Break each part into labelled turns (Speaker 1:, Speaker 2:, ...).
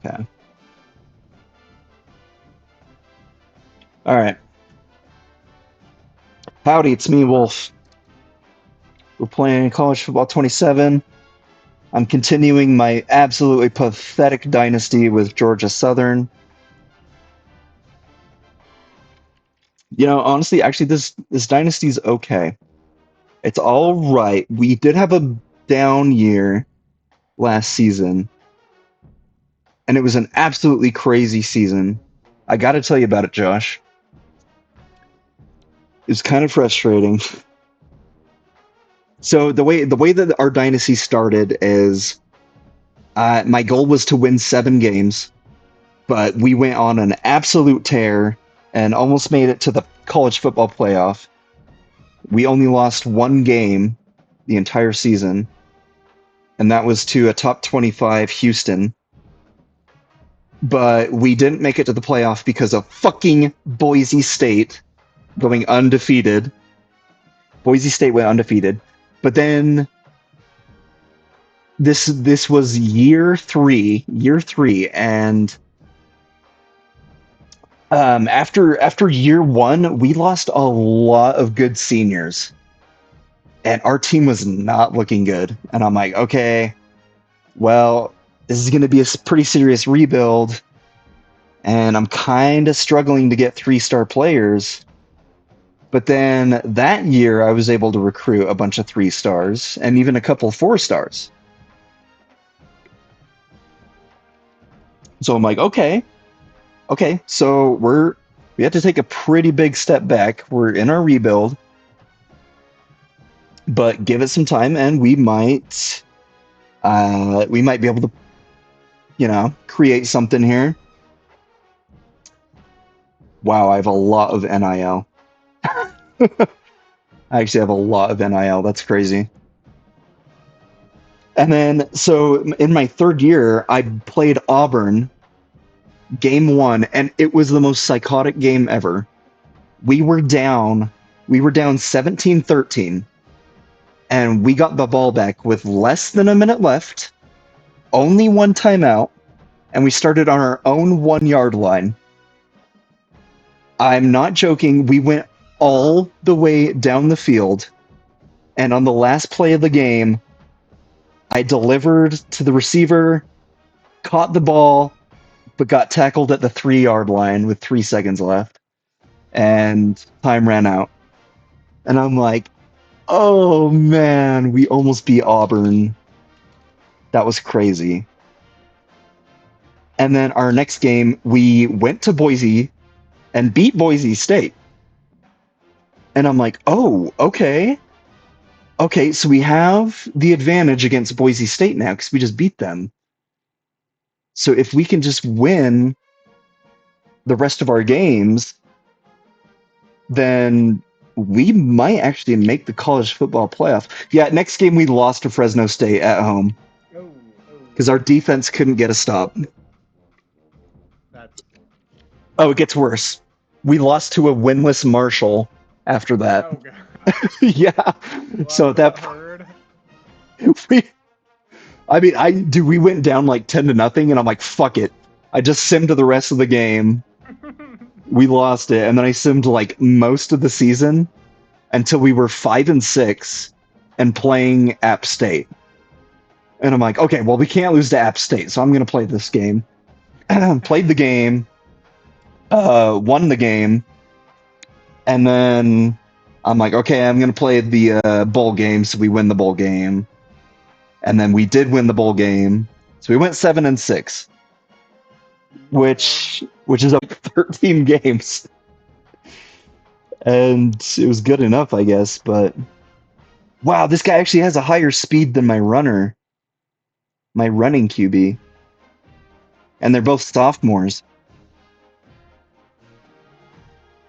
Speaker 1: Okay. All right. Howdy, it's me, Wolf. We're playing College Football 27. I'm continuing my absolutely pathetic dynasty with Georgia Southern. Honestly, actually, this dynasty's okay. It's all right. We did have a down year last season, and it was an absolutely crazy season. I got to tell you about it, Josh. It was kind of frustrating. So the way that our dynasty started is my goal was to win 7 games, but we went on an absolute tear and almost made it to the college football playoff. We only lost 1 game the entire season, and that was to a top 25 Houston. But we didn't make it to the playoff because of fucking Boise State going undefeated. Boise State went undefeated. But then this was year three, and after year one, we lost a lot of good seniors, and our team was not looking good. And I'm like, okay, well, this is going to be a pretty serious rebuild, and I'm kind of struggling to get 3-star players. But then that year, I was able to recruit a bunch of 3-stars and even a couple 4-stars. So I'm like, okay, so we have to take a pretty big step back. We're in our rebuild, but give it some time, and we might be able to, create something here. Wow, I have a lot of NIL. I actually have a lot of NIL. That's crazy. And then, so in my third year, I played Auburn game one, and it was the most psychotic game ever. We were down, we were down 17-13, and we got the ball back with less than a minute left, only one timeout, and we started on our own 1-yard line. I'm not joking. We went all the way down the field, and on the last play of the game, I delivered to the receiver, caught the ball, but got tackled at the 3-yard line with 3 seconds left, and time ran out. And I'm like, oh man, we almost beat Auburn. That was crazy. And then our next game, we went to Boise and beat Boise State. And I'm like, oh, okay. Okay, so we have the advantage against Boise State now because we just beat them. So if we can just win the rest of our games, then we might actually make the college football playoff. Yeah, next game we lost to Fresno State at home
Speaker 2: Oh,
Speaker 1: because our defense couldn't get a stop.
Speaker 2: that's
Speaker 1: Oh, it gets worse. We lost to a winless Marshall after that.
Speaker 2: oh god.
Speaker 1: Yeah.
Speaker 2: Well,
Speaker 1: So
Speaker 2: I've
Speaker 1: that
Speaker 2: heard.
Speaker 1: we, we went down like 10-0, and I'm like, fuck it. I just simmed the rest of the game. We lost it, and then I simmed like most of the season until we were 5-6 and playing App State. And I'm like, okay, well, we can't lose to App State, so I'm gonna play this game. Played the game, won the game, and then I'm like, okay, I'm gonna play the bowl game, so we win the bowl game, and then we did win the bowl game, so we went 7-6, which is up 13 games, and it was good enough, I guess. But wow, this guy actually has a higher speed than my running QB, and they're both sophomores.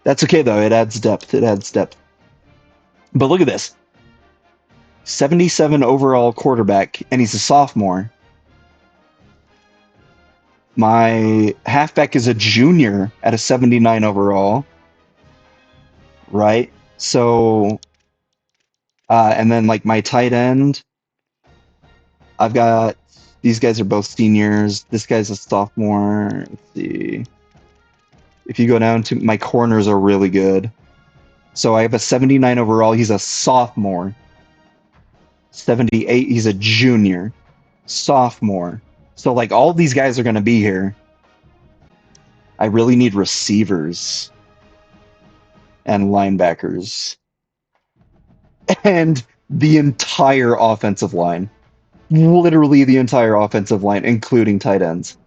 Speaker 1: That's okay though. It adds depth. It adds depth. But look at this. 77 overall quarterback, and he's a sophomore. My halfback is a junior at a 79 overall. Right? So, and then like my tight end, I've got These guys are both seniors. This guy's a sophomore. Let's see. If you go down to my corners are really good. So I have a 79 overall. He's a sophomore. 78. He's a junior. Sophomore. So like all these guys are going to be here. I really need receivers and linebackers and the entire offensive line. Literally the entire offensive line, including tight ends.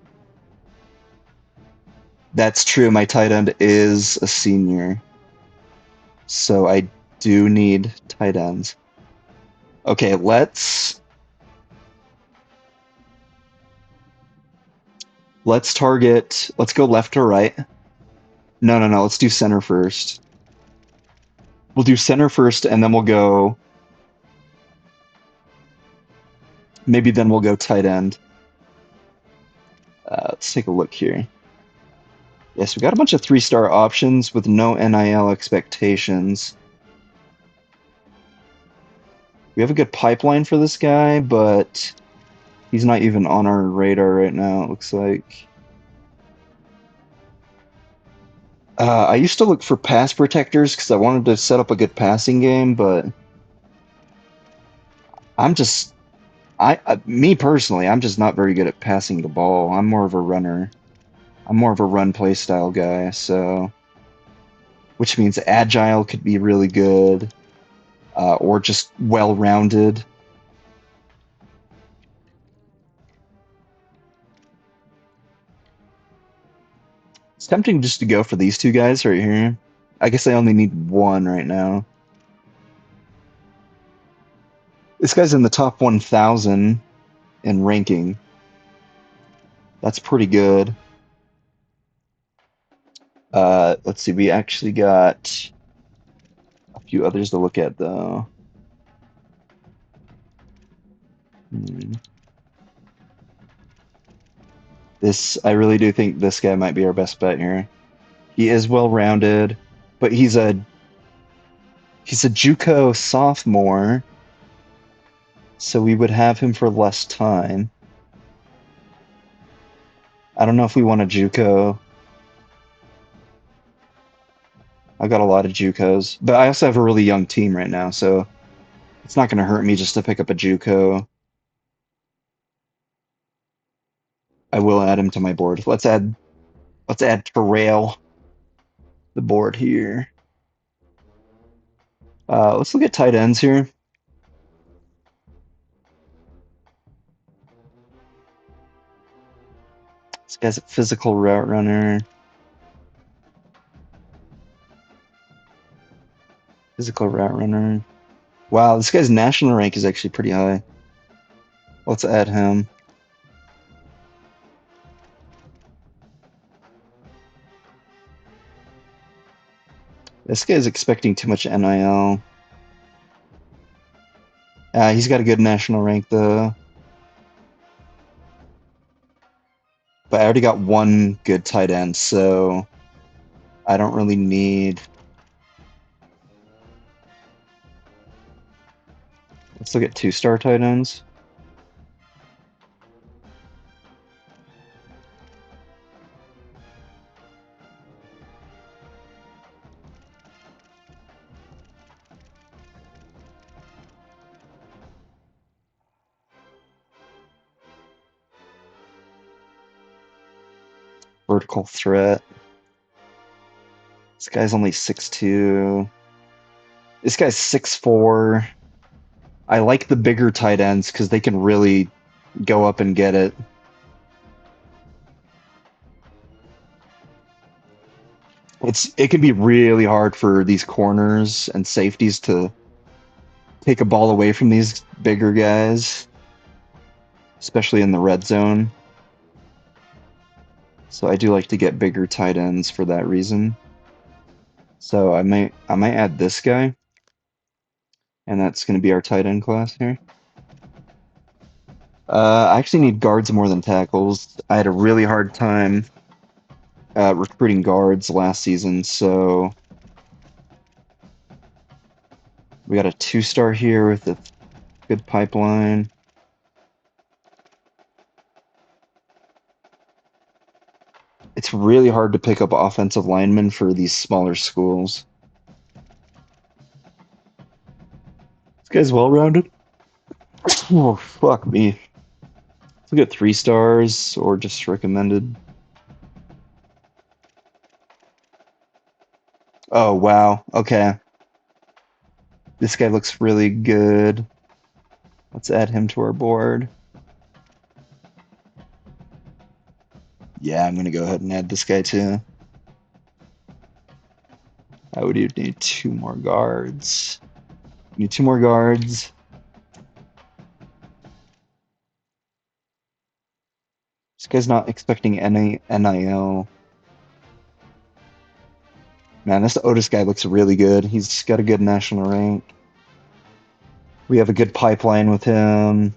Speaker 1: That's true. My tight end is a senior. So I do need tight ends. Okay, let's target. Let's go left or right. No. Let's do center first. We'll do center first, and then we'll go. Maybe then we'll go tight end. Let's take a look here. Yes, we got a bunch of 3-star options with no NIL expectations. We have a good pipeline for this guy, but he's not even on our radar right now, it looks like. I used to look for pass protectors because I wanted to set up a good passing game, but me personally, I'm just not very good at passing the ball. I'm more of a runner. I'm more of a run play style guy, so which means agile could be really good, or just well-rounded. It's tempting just to go for these two guys right here. I guess I only need one right now. This guy's in the top 1,000 in ranking. That's pretty good. Let's see, we actually got a few others to look at, though. I really do think this guy might be our best bet here. He is well-rounded, but he's a JUCO sophomore, so we would have him for less time. I don't know if we want a JUCO. I've got a lot of JUCOs, but I also have a really young team right now, so it's not going to hurt me just to pick up a JUCO. I will add him to my board. Let's add Terrell the board here. Let's look at tight ends here. This guy's a physical route runner. Physical route runner. Wow, this guy's national rank is actually pretty high. Let's add him. This guy's expecting too much NIL. He's got a good national rank, though. But I already got one good tight end, so I don't really need... Let's look at 2-star tight ends. Vertical threat. This guy's only 6'2". This guy's 6'4". I like the bigger tight ends because they can really go up and get it. It can be really hard for these corners and safeties to take a ball away from these bigger guys, especially in the red zone. So I do like to get bigger tight ends for that reason. So I might add this guy, and that's going to be our tight end class here. I actually need guards more than tackles. I had a really hard time recruiting guards last season, so we got a 2-star here with a good pipeline. It's really hard to pick up offensive linemen for these smaller schools. This guy's well-rounded. Oh, fuck me. Let's look at 3 stars or just recommended. Oh, wow. Okay. This guy looks really good. Let's add him to our board. Yeah, I'm gonna go ahead and add this guy too. I would need 2 more guards. Need 2 more guards. This guy's not expecting any NIL. Man, this Otis guy looks really good. He's got a good national rank. We have a good pipeline with him.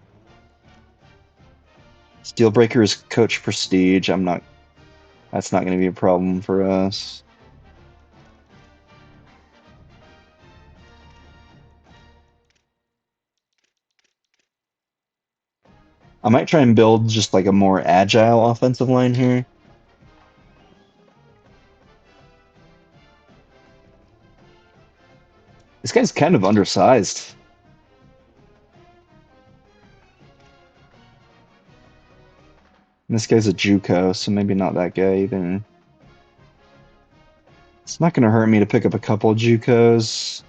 Speaker 1: Steelbreaker is coach prestige. That's not going to be a problem for us. I might try and build just like a more agile offensive line here. This guy's kind of undersized. And this guy's a JUCO, so maybe not that guy either. It's not going to hurt me to pick up a couple of JUCOs.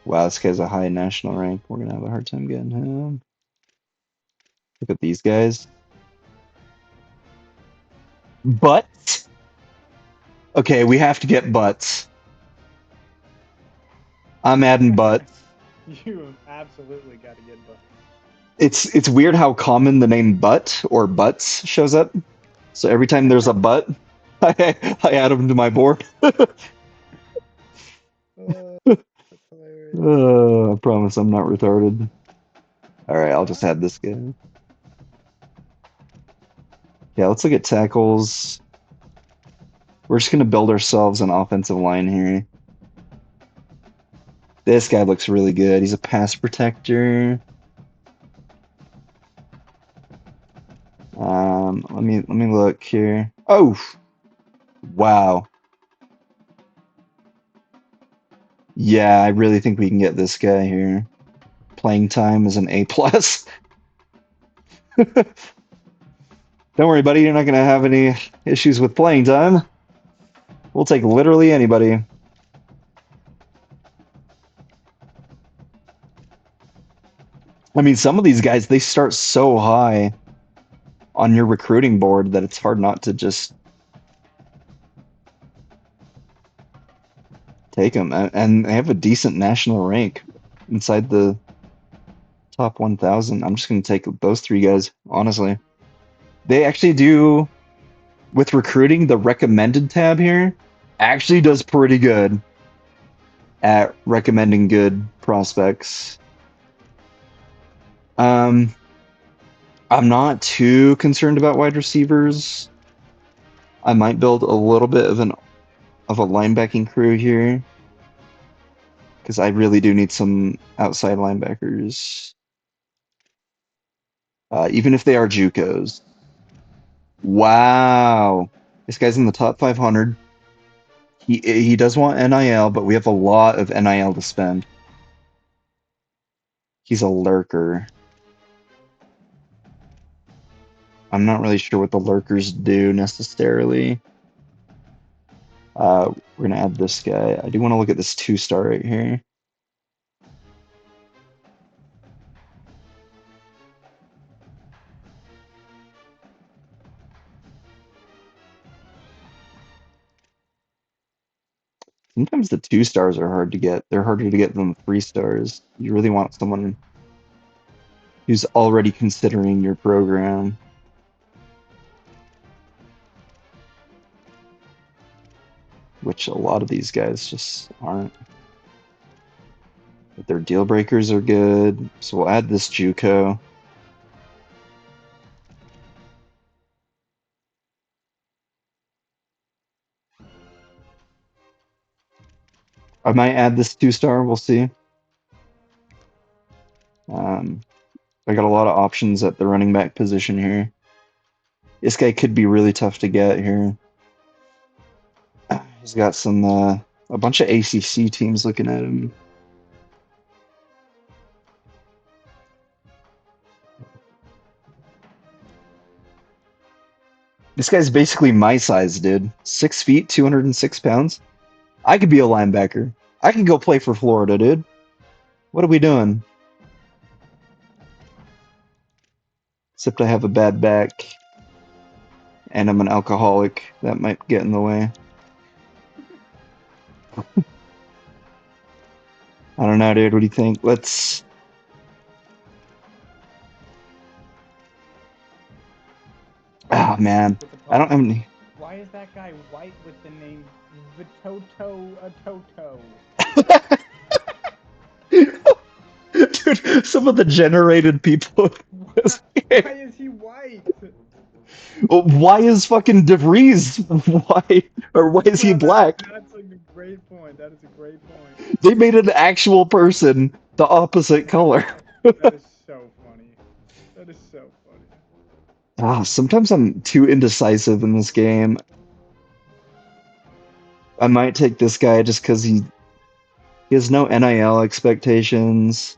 Speaker 1: Wow, this guy's a high national rank. We're going to have a hard time getting him. Look at these guys. But okay, we have to get butts. I'm adding butts.
Speaker 2: You have absolutely got to get butt.
Speaker 1: It's weird how common the name butt or butts shows up. So every time there's a butt, I add them to my board.
Speaker 2: That's hilarious.
Speaker 1: I promise I'm not retarded. All right, I'll just add this guy. Yeah, let's look at tackles. We're just gonna build ourselves an offensive line here. This guy looks really good. He's a pass protector. Let me look here. Oh, wow. Yeah, I really think we can get this guy here. Playing time is an A plus. Don't worry, buddy. You're not gonna have any issues with playing time. We'll take literally anybody. I mean, some of these guys, they start so high on your recruiting board that it's hard not to just take them. And they have a decent national rank inside the top 1,000. I'm just going to take those 3 guys, honestly. They actually do, with recruiting, the recommended tab here actually does pretty good at recommending good prospects. I'm not too concerned about wide receivers. I might build a little bit of a linebacking crew here because I really do need some outside linebackers, even if they are JUCOs. Wow, this guy's in the top 500. He does want NIL, but we have a lot of NIL to spend. He's a lurker. I'm not really sure what the lurkers do necessarily. We're gonna add this guy. I do want to look at this 2-star right here. Sometimes the 2-stars are hard to get. They're harder to get than the 3-stars. You really want someone who's already considering your program. Which a lot of these guys just aren't. But their deal breakers are good. So we'll add this JUCO. I might add this 2-star, we'll see. I got a lot of options at the running back position here. This guy could be really tough to get here. He's got some a bunch of ACC teams looking at him. This guy's basically my size, dude. 6 feet, 206 pounds. I could be a linebacker. I can go play for Florida, dude. What are we doing? Except I have a bad back and I'm an alcoholic. That might get in the way. I don't know, dude. What do you think? Let's. Ah, man.
Speaker 2: With the
Speaker 1: I don't have
Speaker 2: problem,
Speaker 1: any.
Speaker 2: why is that guy white with the name Vitoto a Toto?
Speaker 1: Dude, some of the generated people.
Speaker 2: Why is he white?
Speaker 1: Well, why is fucking DeVries white? Or why is he
Speaker 2: Well,
Speaker 1: black?
Speaker 2: that's like a great point. That is a great point.
Speaker 1: They made an actual person the opposite color.
Speaker 2: That is so funny. That is so funny.
Speaker 1: Ah, sometimes I'm too indecisive in this game. I might take this guy just because he has no NIL expectations.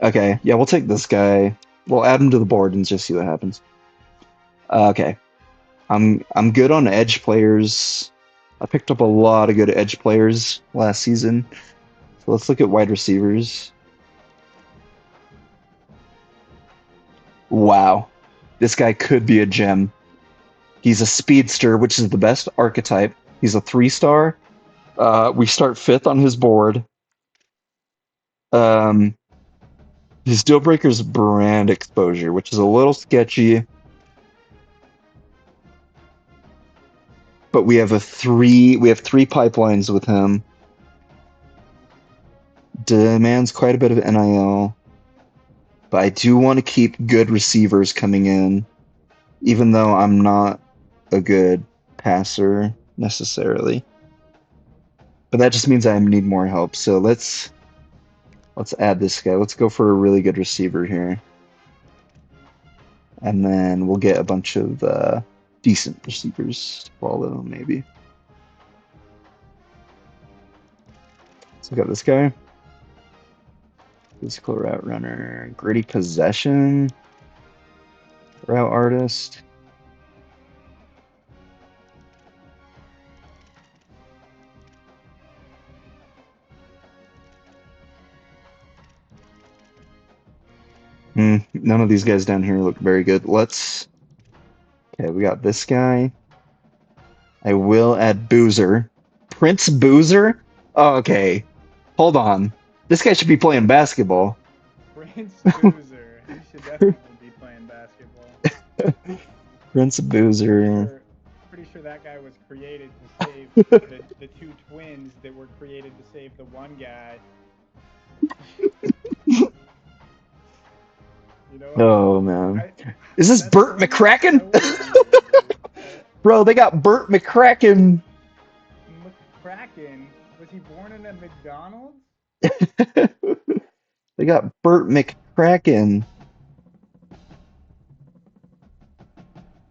Speaker 1: Okay, yeah, we'll take this guy. We'll add him to the board and just see what happens. Okay, I'm good on edge players. I picked up a lot of good edge players last season. So let's look at wide receivers. Wow, this guy could be a gem. He's a speedster, which is the best archetype. He's a 3-star. We start 5th on his board. Um, his deal breaker is brand exposure, which is a little sketchy. But we have three pipelines with him. Demands quite a bit of NIL. But I do want to keep good receivers coming in, even though I'm not a good passer necessarily. But that just means I need more help. So let's add this guy. Let's go for a really good receiver here. And then we'll get a bunch of decent receivers to follow, maybe. So we got this guy. Physical route runner. Gritty possession. Route artist. None of these guys down here look very good. Okay, we got this guy. I will add Boozer. Prince Boozer? Oh, okay. Hold on. This guy should be playing basketball.
Speaker 2: Prince Boozer. He should definitely be playing basketball.
Speaker 1: Prince Boozer.
Speaker 2: Pretty sure that guy was created to save the two twins that were created to save the one guy. You know,
Speaker 1: Oh, man. Is this Burt McCracken?
Speaker 2: So
Speaker 1: Bro, they got Burt McCracken.
Speaker 2: McCracken? Was he born in a McDonald's?
Speaker 1: They got Burt McCracken.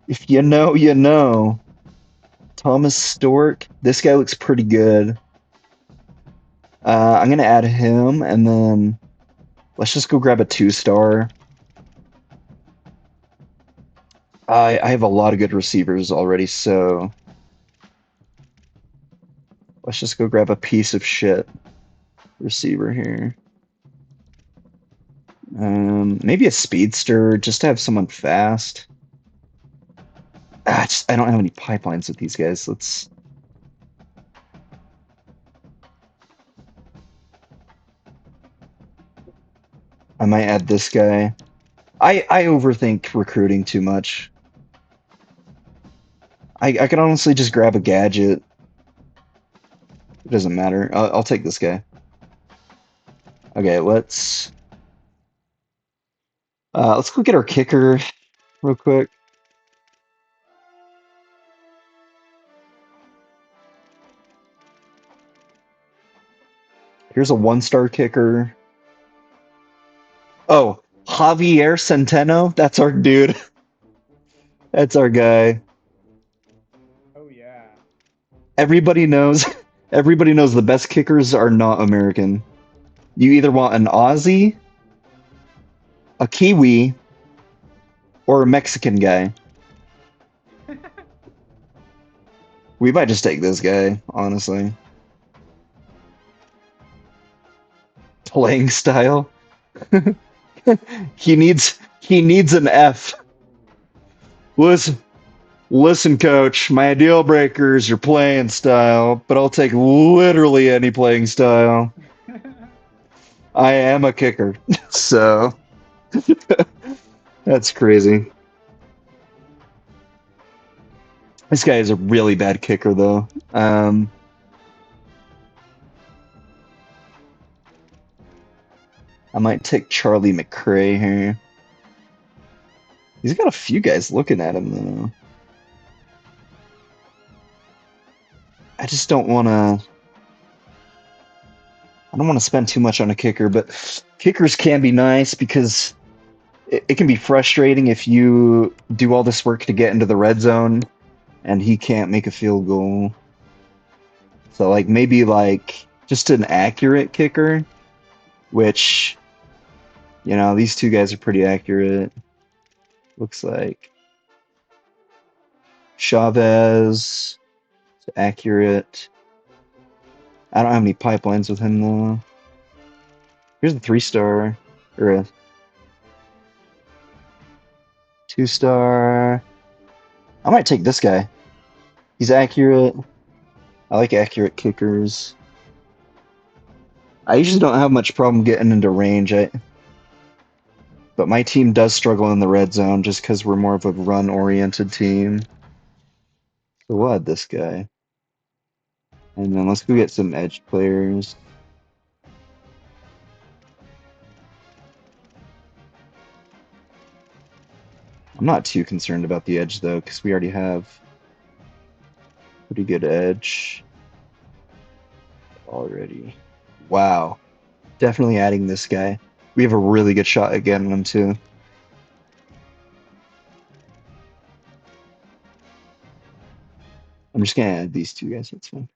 Speaker 1: If you know, you know. Thomas Stork. This guy looks pretty good. I'm going to add him, and then let's just go grab a 2-star. I have a lot of good receivers already, so let's just go grab a piece of shit receiver here. Maybe a speedster, just to have someone fast. I don't have any pipelines with these guys. I might add this guy. I overthink recruiting too much. I could honestly just grab a gadget. It doesn't matter. I'll take this guy. Okay, let's go get our kicker real quick. Here's a 1-star kicker. Javier Centeno. That's our dude. That's our guy.
Speaker 2: Oh yeah.
Speaker 1: Everybody knows. Everybody knows the best kickers are not American. You either want an Aussie, a Kiwi, or a Mexican guy. We might just take this guy, honestly. Playing style. He needs an F. Listen, listen, coach. My deal breaker is your playing style, but I'll take literally any playing style. I am a kicker, so that's crazy. This guy is a really bad kicker, though. I might take Charlie McCray here. He's got a few guys looking at him, though. I just don't want to. I don't want to spend too much on a kicker, but kickers can be nice because it can be frustrating if you do all this work to get into the red zone and he can't make a field goal. So like maybe like just an accurate kicker, which these two guys are pretty accurate. Looks like Chavez is accurate. I don't have any pipelines with him though. Here's a 3-star or a 2-star. I might take this guy. He's accurate. I like accurate kickers. I usually don't have much problem getting into range, but my team does struggle in the red zone just because we're more of a run-oriented team. So we'll add this guy. And then let's go get some edge players. I'm not too concerned about the edge, though, because we already have pretty good edge already. Wow. Definitely adding this guy. We have a really good shot at getting him, too. I'm just going to add these two guys. That's fine.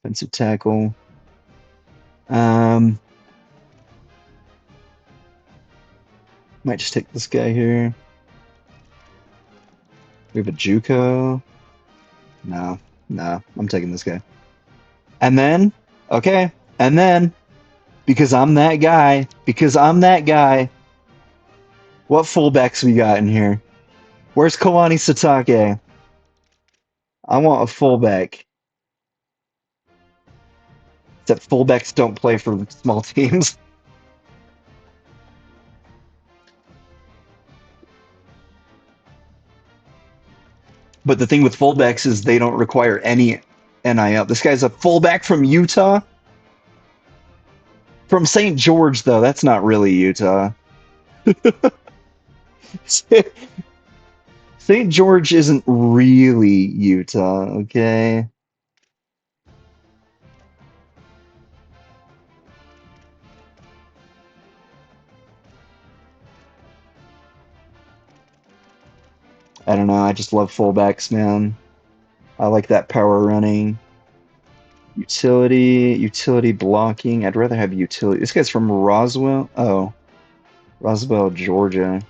Speaker 1: Defensive tackle. Might just take this guy here. We have a JUCO. No, I'm taking this guy. And then, okay, and then, because I'm that guy, what fullbacks we got in here? Where's Kalani Sitake? I want a fullback. Except fullbacks don't play for small teams. But the thing with fullbacks is they don't require any NIL. This guy's a fullback from Utah. From St. George, though. That's not really Utah. St. George isn't really Utah, okay? I don't know. I just love fullbacks, man. I like that power running. Utility blocking. I'd rather have utility. This guy's from Roswell. Oh, Roswell, Georgia.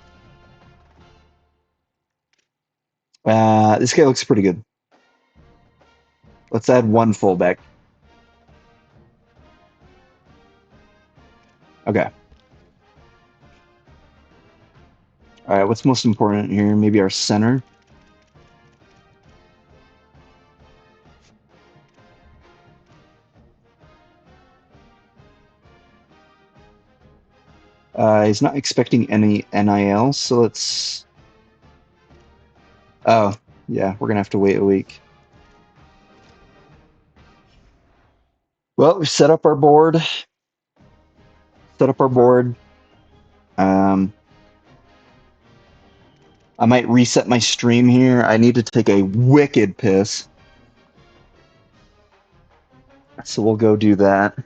Speaker 1: This guy looks pretty good. Let's add one fullback. Okay. All right, what's most important here? Maybe our center. He's not expecting any NIL, so let's... Oh, yeah, we're going to have to wait a week. Well, we set up our board. I might reset my stream here. I need to take a wicked piss. So we'll go do that.